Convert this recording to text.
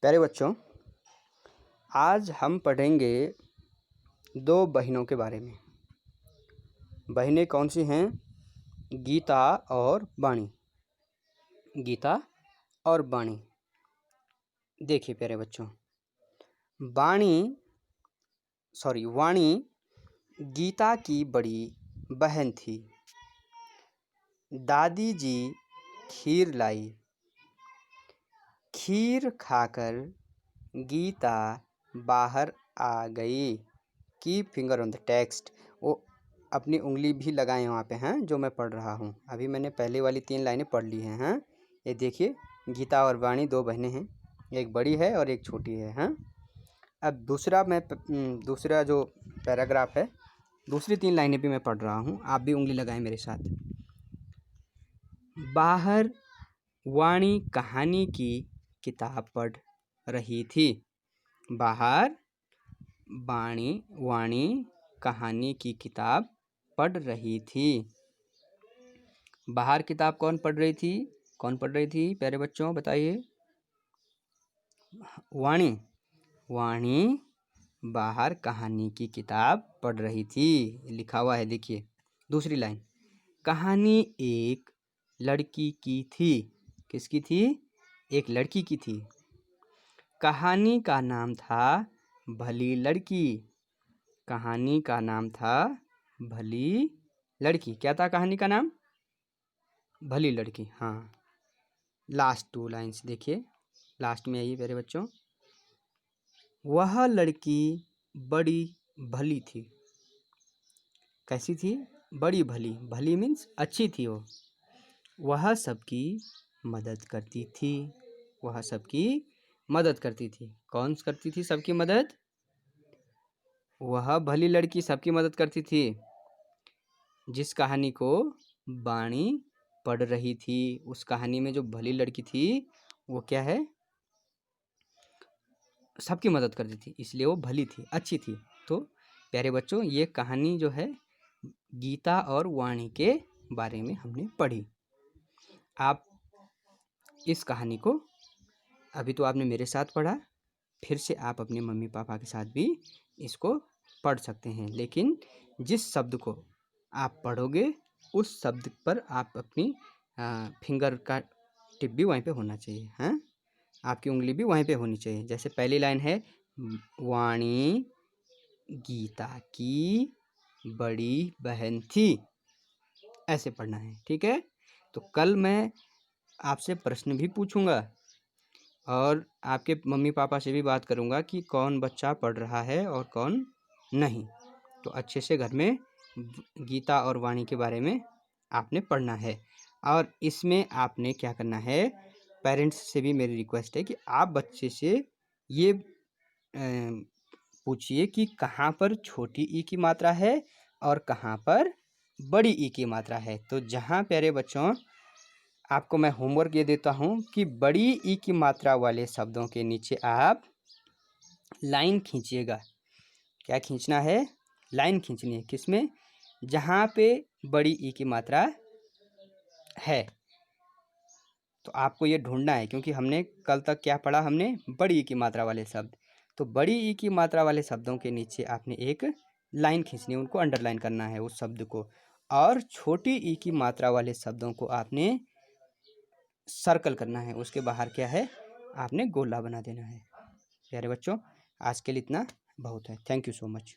प्यारे बच्चों, आज हम पढ़ेंगे दो बहनों के बारे में। बहनें कौन सी हैं? गीता और वाणी। गीता और वाणी। देखिए प्यारे बच्चों, वाणी गीता की बड़ी बहन थी। दादी जी खीर लाई। खीर खाकर गीता बाहर आ गई। Keep finger on the text. वो अपनी उंगली भी लगाएं वहाँ पे हैं जो मैं पढ़ रहा हूँ। अभी मैंने पहले वाली 3 लाइनें पढ़ ली हैं। ये देखिए, गीता और वाणी दो बहनें हैं, एक बड़ी है और एक छोटी है। अब दूसरा जो पैराग्राफ है, दूसरी 3 लाइनें भी मैं पढ़ रहा हूँ, आप भी उंगली लगाएं मेरे साथ। बाहर वाणी कहानी की किताब पढ़ रही थी। बाहर वाणी कहानी की किताब पढ़ रही थी। बाहर किताब कौन पढ़ रही थी? कौन पढ़ रही थी प्यारे बच्चों, बताइए। वाणी बाहर कहानी की किताब पढ़ रही थी, लिखा हुआ है, देखिए। दूसरी लाइन, कहानी एक लड़की की थी। किसकी थी? एक लड़की की थी। कहानी का नाम था भली लड़की। कहानी का नाम था भली लड़की। क्या था कहानी का नाम? भली लड़की। हाँ, लास्ट 2 लाइन्स देखिए, लास्ट में आइए मेरे बच्चों। वह लड़की बड़ी भली थी। कैसी थी? बड़ी भली। भली मीन्स अच्छी थी वो। वह सबकी मदद करती थी। वह सबकी मदद करती थी। कौन करती थी सबकी मदद? वह भली लड़की सबकी मदद करती थी। जिस कहानी को वाणी पढ़ रही थी, उस कहानी में जो भली लड़की थी वो क्या है? सबकी मदद करती थी, इसलिए वो भली थी, अच्छी थी। तो प्यारे बच्चों, ये कहानी जो है गीता और वाणी के बारे में हमने पढ़ी। आप इस कहानी को, अभी तो आपने मेरे साथ पढ़ा, फिर से आप अपने मम्मी पापा के साथ भी इसको पढ़ सकते हैं। लेकिन जिस शब्द को आप पढ़ोगे उस शब्द पर आप अपनी फिंगर का टिप भी वहीं पे होना चाहिए। हाँ, आपकी उंगली भी वहीं पे होनी चाहिए। जैसे पहली लाइन है, वाणी गीता की बड़ी बहन थी, ऐसे पढ़ना है, ठीक है। तो कल मैं आपसे प्रश्न भी पूछूंगा और आपके मम्मी पापा से भी बात करूंगा कि कौन बच्चा पढ़ रहा है और कौन नहीं। तो अच्छे से घर में गीता और वाणी के बारे में आपने पढ़ना है। और इसमें आपने क्या करना है, पेरेंट्स से भी मेरी रिक्वेस्ट है कि आप बच्चे से ये पूछिए कि कहाँ पर छोटी ई की मात्रा है और कहाँ पर बड़ी ई की मात्रा है। तो जहाँ प्यारे बच्चों आपको मैं होमवर्क ये देता हूँ कि बड़ी ई की मात्रा वाले शब्दों के नीचे आप लाइन खींचिएगा। क्या खींचना है? लाइन खींचनी है। किसमें? जहाँ पे बड़ी ई की मात्रा है। तो आपको ये ढूंढना है, क्योंकि हमने कल तक क्या पढ़ा? हमने बड़ी ई की मात्रा वाले शब्द। तो बड़ी ई की मात्रा वाले शब्दों के नीचे आपने एक लाइन खींचनी है, उनको अंडरलाइन करना है उस शब्द को। और छोटी ई की मात्रा वाले शब्दों को आपने सर्कल करना है, उसके बाहर क्या है? आपने गोला बना देना है। प्यारे बच्चों, आज के लिए इतना बहुत है। Thank you so much.